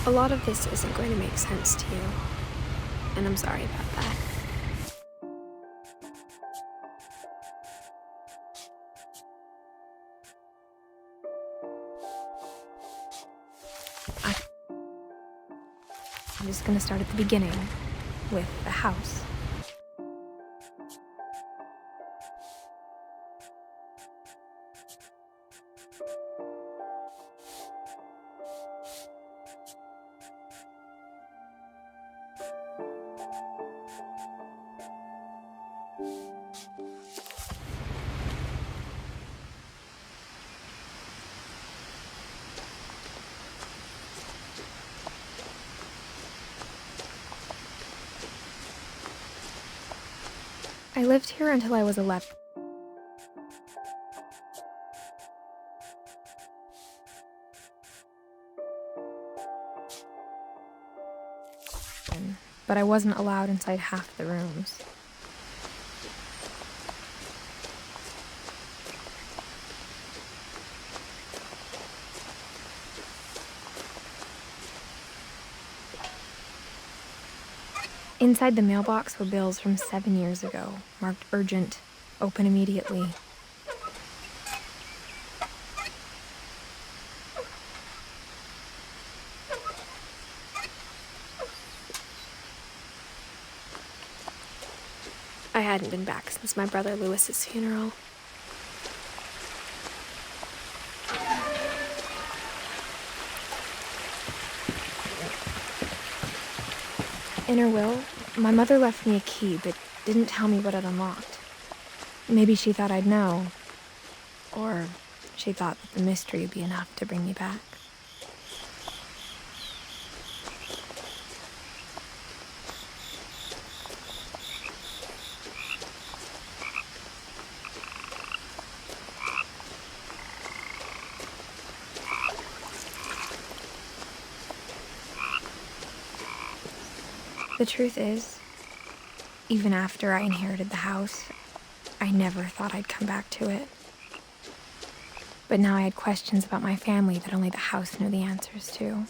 A lot of this isn't going to make sense to you, and I'm sorry about that. I'm just gonna start at the beginning, with the house. I lived here until I was 11. But I wasn't allowed inside half the rooms. Inside the mailbox were bills from 7 years ago, marked urgent, open immediately. I hadn't been back since my brother Lewis's funeral. In her will, my mother left me a key, but didn't tell me what it unlocked. Maybe she thought I'd know, or she thought that the mystery would be enough to bring me back. The truth is, even after I inherited the house, I never thought I'd come back to it. But now I had questions about my family that only the house knew the answers to.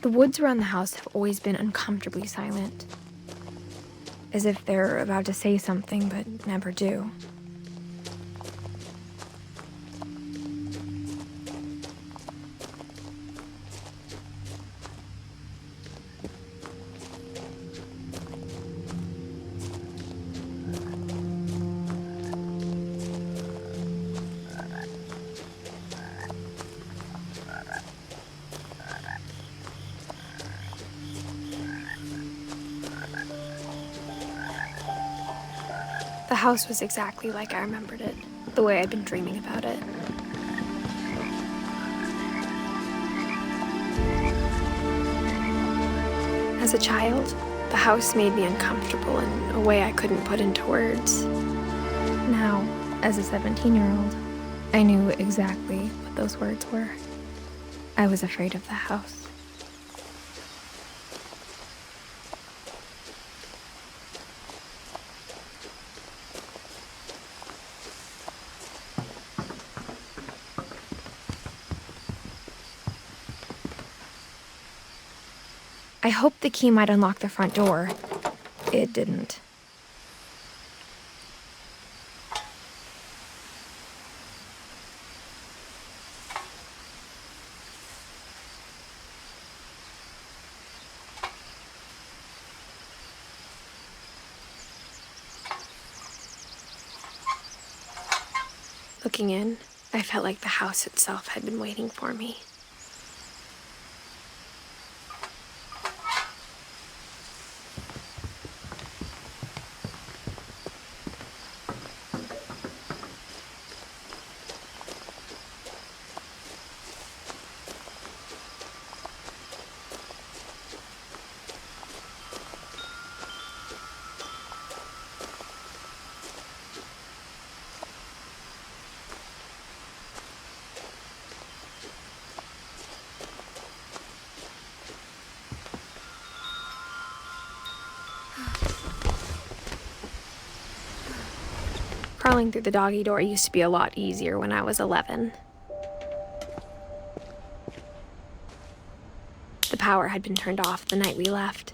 The woods around the house have always been uncomfortably silent, as if they're about to say something but never do. The house was exactly like I remembered it, the way I'd been dreaming about it. As a child, the house made me uncomfortable in a way I couldn't put into words. Now, as a 17-year-old, I knew exactly what those words were. I was afraid of the house. I hoped the key might unlock the front door. It didn't. Looking in, I felt like the house itself had been waiting for me. Crawling through the doggy door used to be a lot easier when I was 11. The power had been turned off the night we left.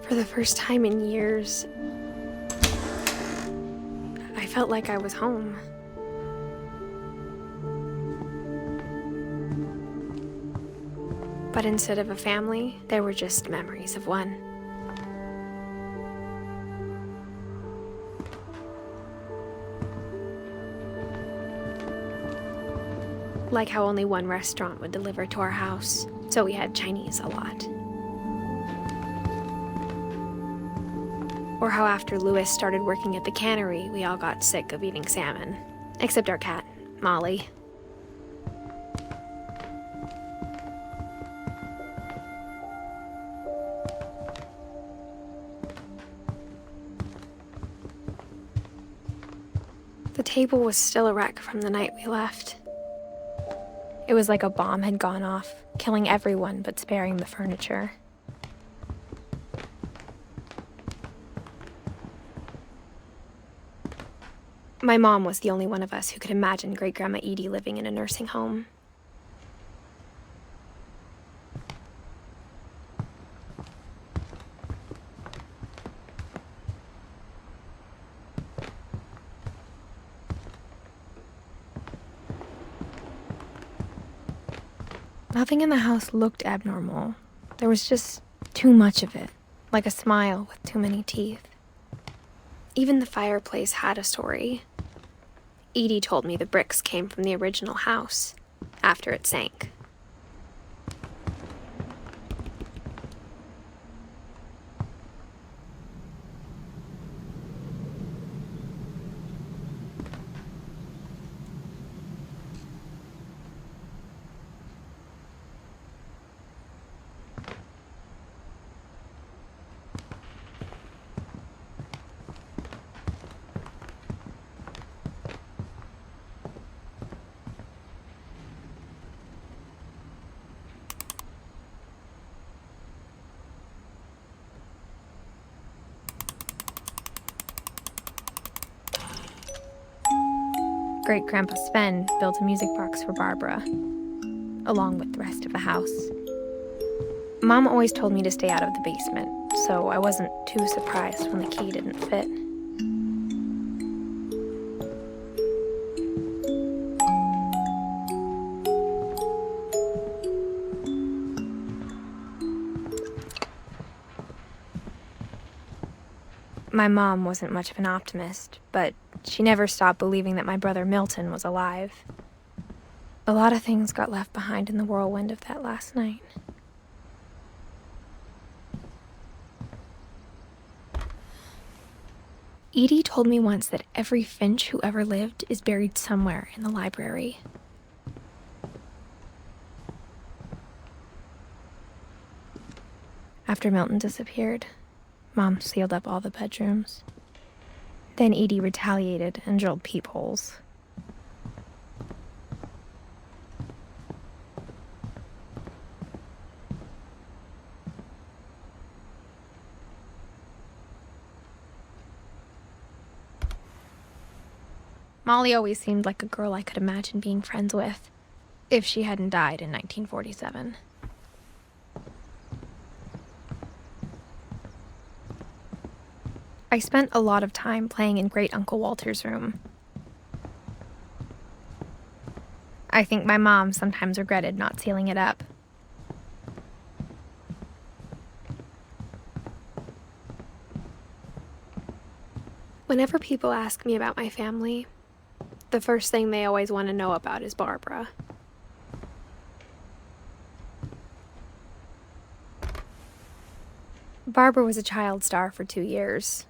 For the first time in years, I felt like I was home. But instead of a family, there were just memories of one. Like how only one restaurant would deliver to our house, so we had Chinese a lot. Or how after Louis started working at the cannery, we all got sick of eating salmon. Except our cat, Molly. The table was still a wreck from the night we left. It was like a bomb had gone off, killing everyone but sparing the furniture. My mom was the only one of us who could imagine Great-Grandma Edie living in a nursing home. Nothing in the house looked abnormal. There was just too much of it, like a smile with too many teeth. Even the fireplace had a story. Edie told me the bricks came from the original house, after it sank. Great-Grandpa Sven built a music box for Barbara, along with the rest of the house. Mom always told me to stay out of the basement, so I wasn't too surprised when the key didn't fit. My mom wasn't much of an optimist, but she never stopped believing that my brother Milton was alive. A lot of things got left behind in the whirlwind of that last night. Edie told me once that every Finch who ever lived is buried somewhere in the library. After Milton disappeared, Mom sealed up all the bedrooms. Then Edie retaliated and drilled peepholes. Molly always seemed like a girl I could imagine being friends with, if she hadn't died in 1947. I spent a lot of time playing in Great Uncle Walter's room. I think my mom sometimes regretted not sealing it up. Whenever people ask me about my family, the first thing they always want to know about is Barbara. Barbara was a child star for 2 years,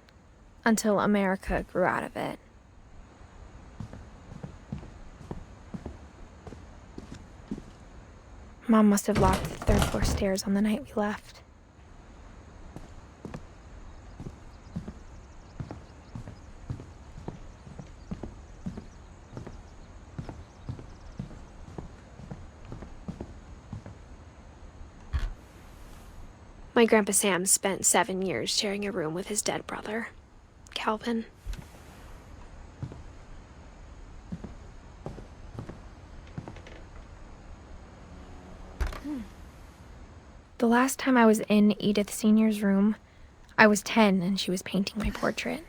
until America grew out of it. Mom must have locked the third floor stairs on the night we left. My Grandpa Sam spent 7 years sharing a room with his dead brother, Calvin. The last time I was in Edith Sr.'s room, I was 10 and she was painting my portrait.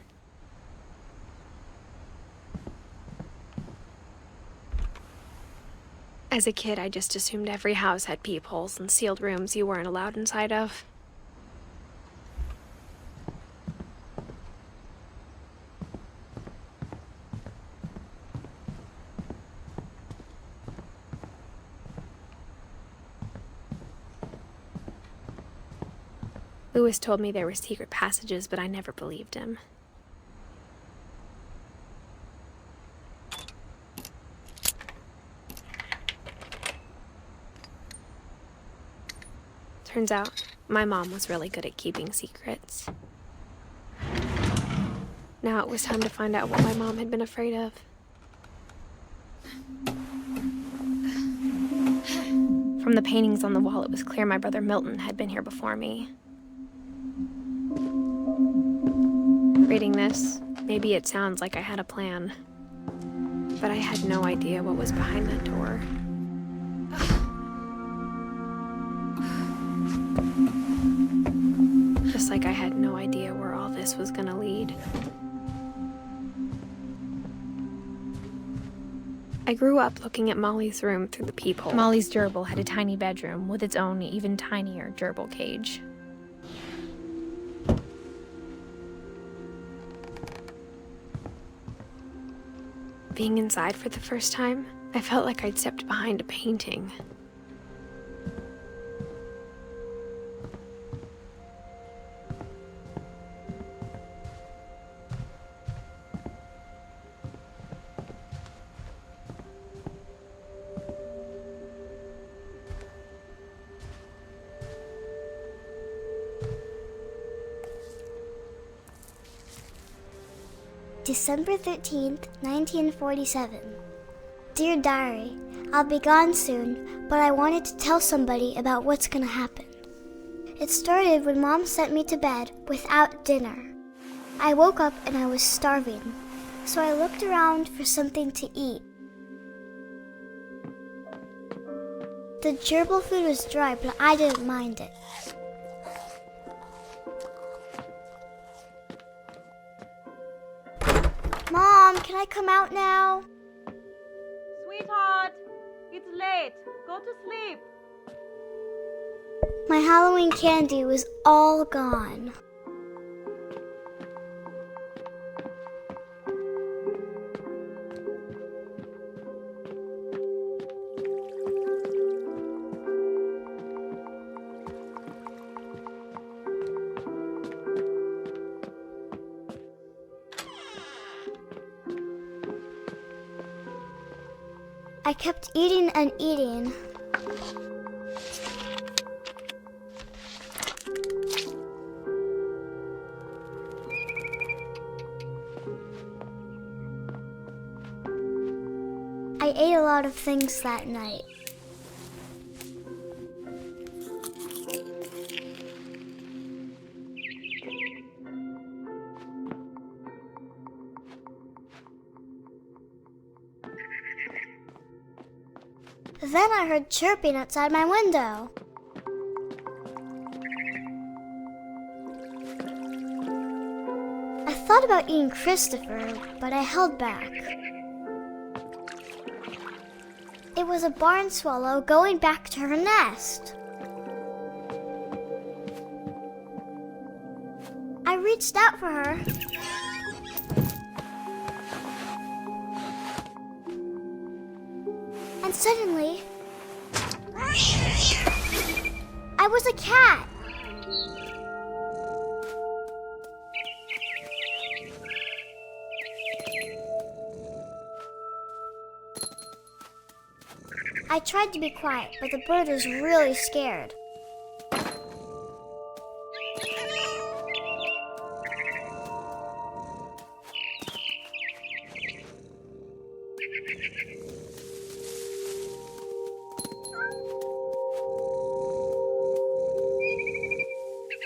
As a kid, I just assumed every house had peepholes and sealed rooms you weren't allowed inside of. Lewis told me there were secret passages, but I never believed him. Turns out, my mom was really good at keeping secrets. Now it was time to find out what my mom had been afraid of. From the paintings on the wall, it was clear my brother Milton had been here before me. Reading this, maybe it sounds like I had a plan, but I had no idea what was behind that door. Just like I had no idea where all this was gonna lead. I grew up looking at Molly's room through the peephole. Molly's gerbil had a tiny bedroom with its own even tinier gerbil cage. Being inside for the first time, I felt like I'd stepped behind a painting. December 13th, 1947. Dear Diary, I'll be gone soon, but I wanted to tell somebody about what's gonna happen. It started when Mom sent me to bed without dinner. I woke up and I was starving, so I looked around for something to eat. The gerbil food was dry, but I didn't mind it. Mom, can I come out now? Sweetheart, it's late. Go to sleep. My Halloween candy was all gone. I kept eating and eating. I ate a lot of things that night. Then I heard chirping outside my window. I thought about eating Christopher, but I held back. It was a barn swallow going back to her nest. I reached out for her. And suddenly, I was a cat. I tried to be quiet, but the bird was really scared.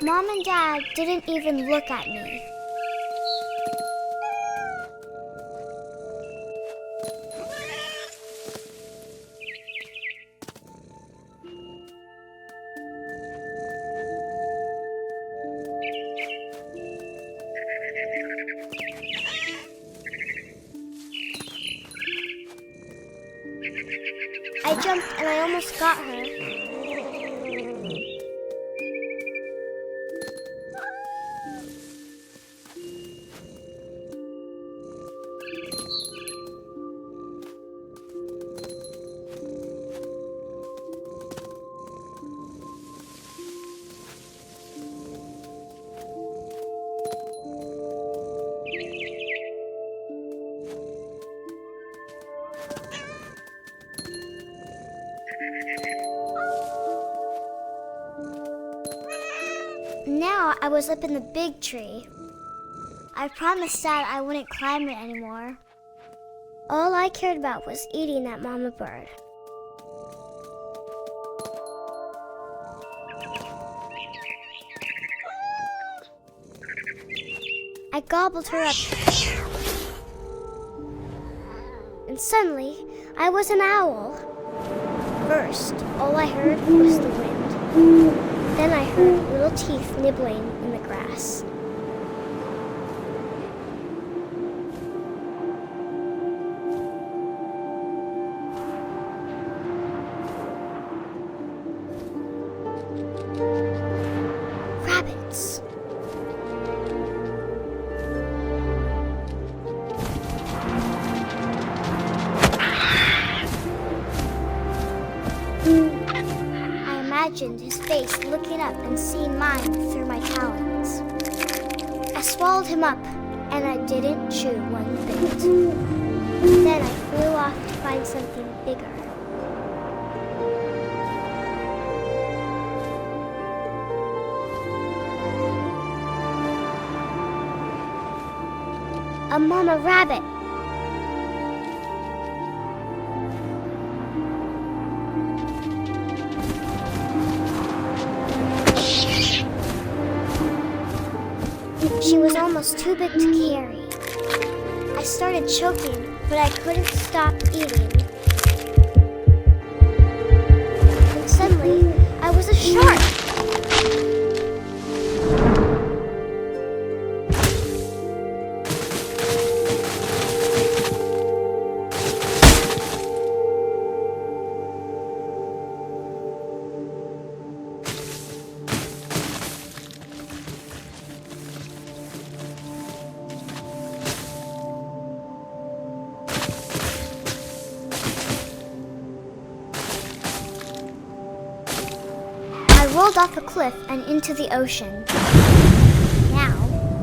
Mom and Dad didn't even look at me. I jumped and I almost got her. Now I was up in the big tree. I promised Dad I wouldn't climb it anymore. All I cared about was eating that mama bird. I gobbled her up. And suddenly, I was an owl. First, all I heard was the wind. Then I heard little teeth nibbling in the grass. Rabbits. I imagined his face looking up and seeing mine through my talons. I swallowed him up, and I didn't chew one bit. Then I flew off to find something bigger. A mama rabbit. She was almost too big to carry. I started choking, but I couldn't stop eating. And suddenly, I was a shark. I rolled off a cliff and into the ocean. Now,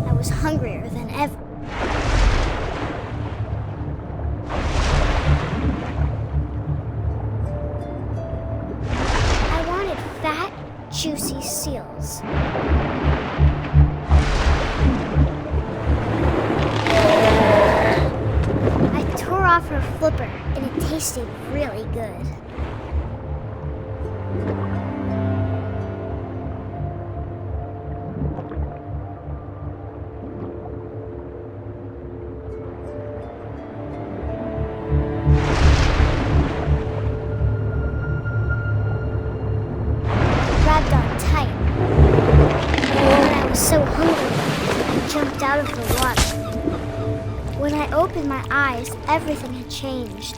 I was hungrier than ever. I wanted fat, juicy seals. I tore off her flipper, and it tasted really good. So hungry, I jumped out of the water. When I opened my eyes, everything had changed.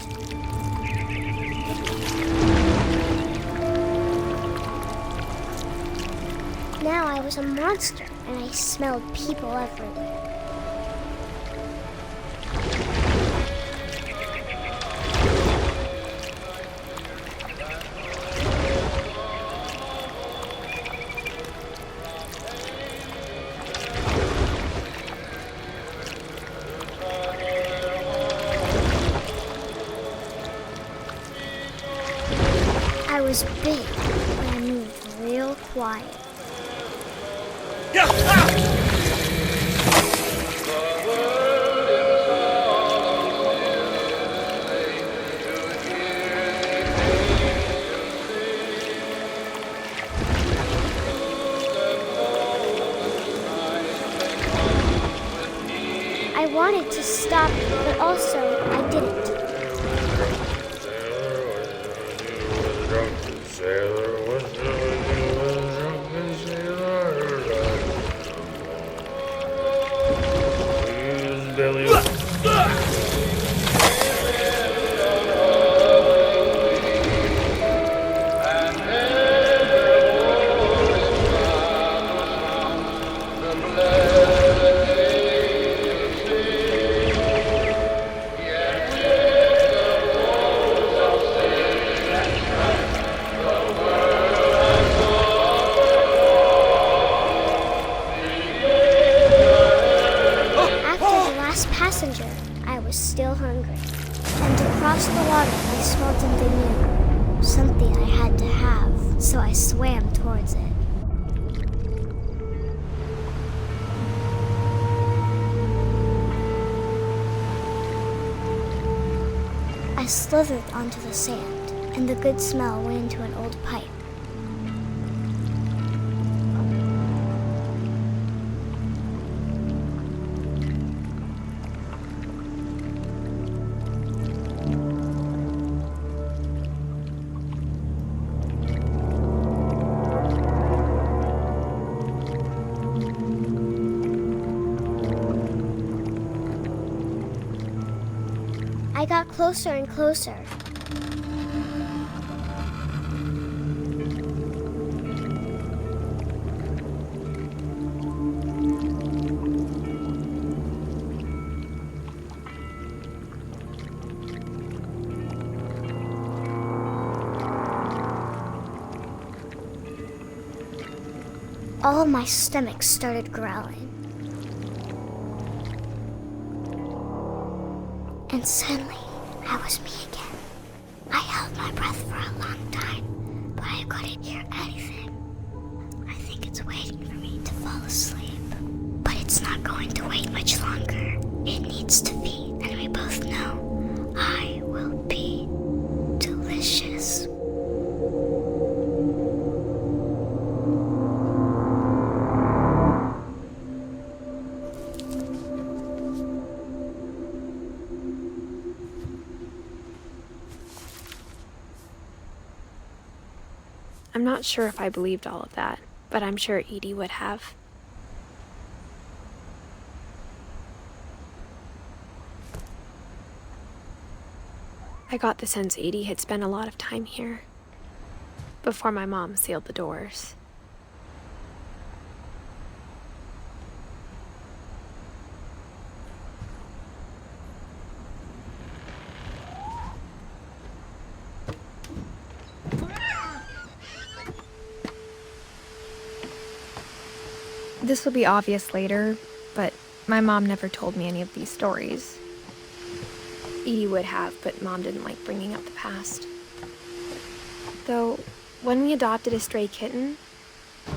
Now I was a monster, and I smelled people everywhere. I was big, but I moved real quiet. stopped, but also I didn't. Passenger, I was still hungry. And to cross the water, I smelled something new. Something I had to have, so I swam towards it. I slithered onto the sand, and the good smell went into an old pipe. I got closer and closer. All of my stomach started growling. And suddenly, I was me again. I held my breath for a long time, but I couldn't hear anything. I think it's waiting for me to fall asleep. But it's not going to wait much longer. It needs to feed, and we both know I will be delicious. I'm not sure if I believed all of that, but I'm sure Edie would have. I got the sense Edie had spent a lot of time here, before my mom sealed the doors. This will be obvious later, but my mom never told me any of these stories. Edie would have, but Mom didn't like bringing up the past. Though, when we adopted a stray kitten,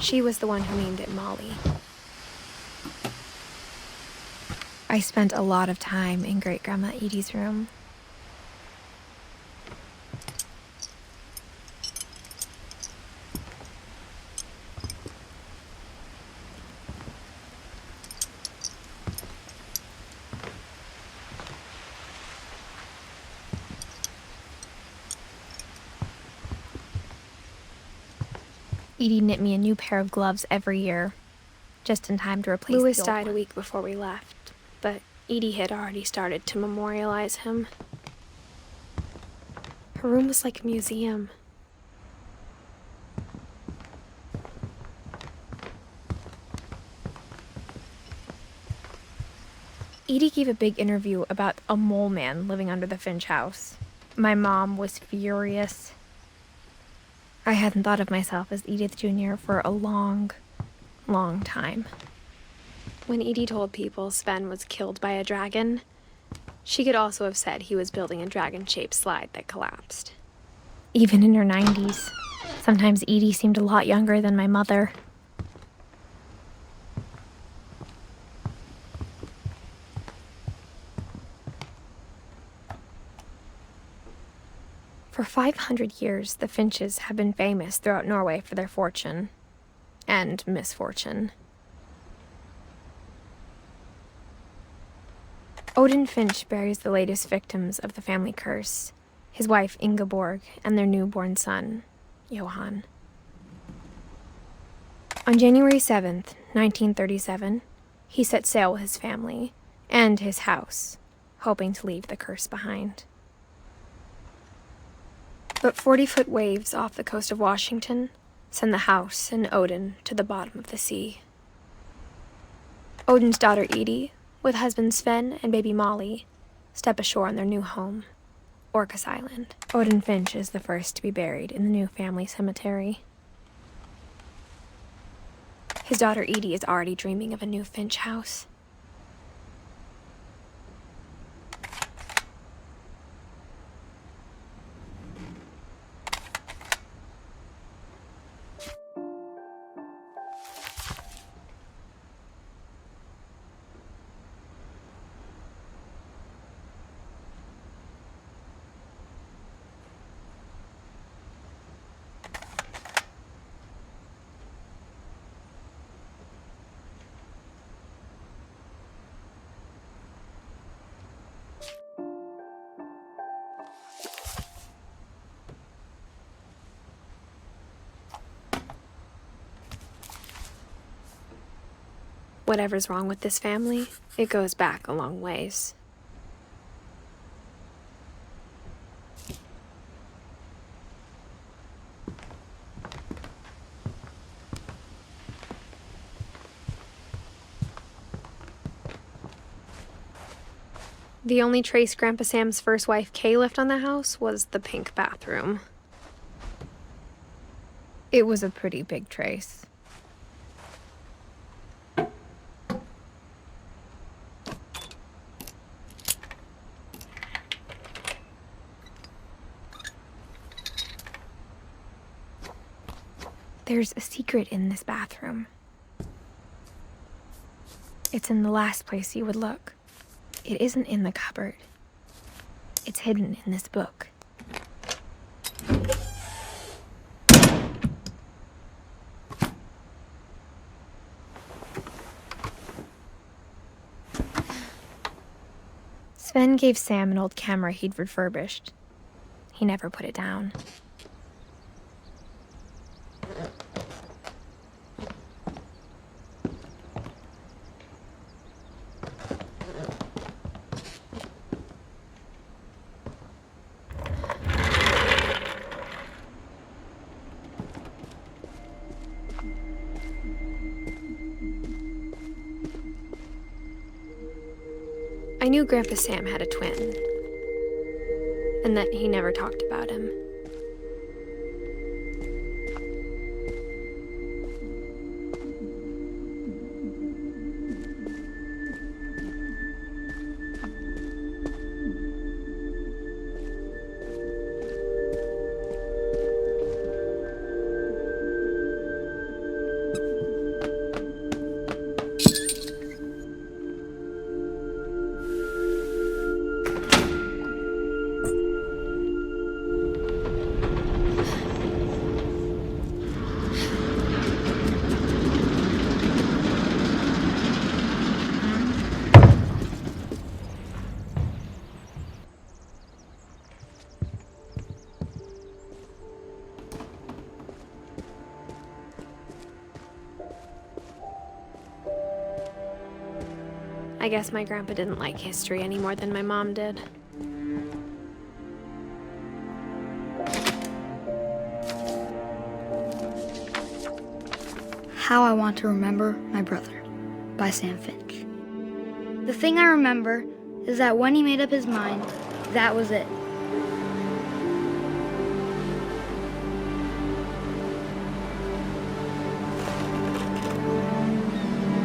she was the one who named it Molly. I spent a lot of time in Great-Grandma Edie's room. Edie knit me a new pair of gloves every year, just in time to replace Louis died a week before we left, but Edie had already started to memorialize him. Her room was like a museum. Edie gave a big interview about a mole man living under the Finch house. My mom was furious. I hadn't thought of myself as Edith Jr. for a long, long time. When Edie told people Sven was killed by a dragon, she could also have said he was building a dragon-shaped slide that collapsed. Even in her 90s, sometimes Edie seemed a lot younger than my mother. For 500 years, the Finches have been famous throughout Norway for their fortune and misfortune. Odin Finch buries the latest victims of the family curse, his wife Ingeborg and their newborn son, Johann. On January 7th, 1937, he set sail with his family and his house, hoping to leave the curse behind. But 40-foot waves off the coast of Washington send the house and Odin to the bottom of the sea. Odin's daughter Edith, with husband Sven and baby Molly, step ashore on their new home, Orcas Island. Odin Finch is the first to be buried in the new family cemetery. His daughter Edith is already dreaming of a new Finch house. Whatever's wrong with this family, it goes back a long ways. The only trace Grandpa Sam's first wife Kay left on the house was the pink bathroom. It was a pretty big trace. There's a secret in this bathroom. It's in the last place you would look. It isn't in the cupboard. It's hidden in this book. Sven gave Sam an old camera he'd refurbished. He never put it down. I knew Grandpa Sam had a twin, and that he never talked about him. I guess my grandpa didn't like history any more than my mom did. How I Want to Remember My Brother by Sam Finch. The thing I remember is that when he made up his mind, that was it.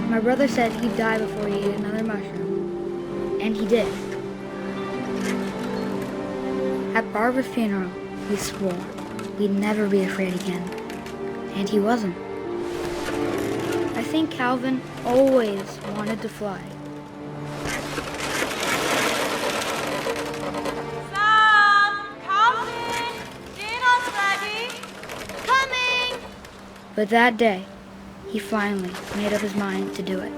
My brother said he'd die before he ate another mushroom, and he did. At Barbara's funeral, he swore we'd never be afraid again, and he wasn't. I think Calvin always wanted to fly. Sam! Calvin! Dinner's ready! Coming! But that day, he finally made up his mind to do it.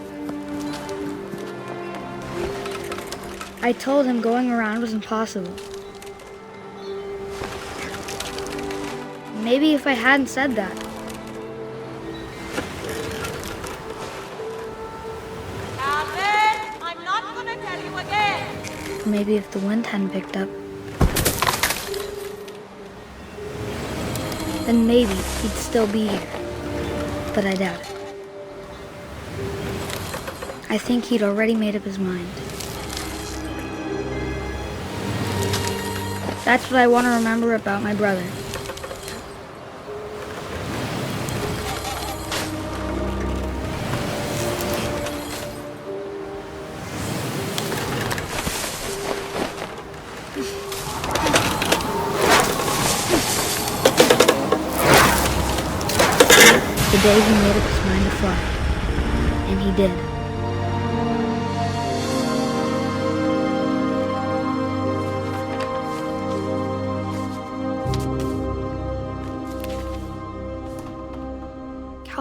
I told him going around was impossible. Maybe if I hadn't said that. Calvin, I'm not gonna tell you again. Maybe if the wind hadn't picked up. Then maybe he'd still be here. But I doubt it. I think he'd already made up his mind. That's what I want to remember about my brother. The day he made up his mind to fly. And he did.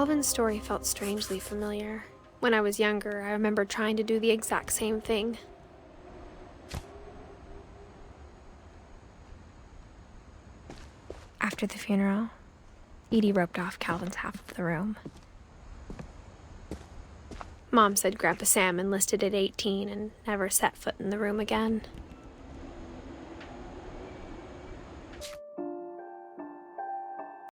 Calvin's story felt strangely familiar. When I was younger, I remember trying to do the exact same thing. After the funeral, Edie roped off Calvin's half of the room. Mom said Grandpa Sam enlisted at 18 and never set foot in the room again.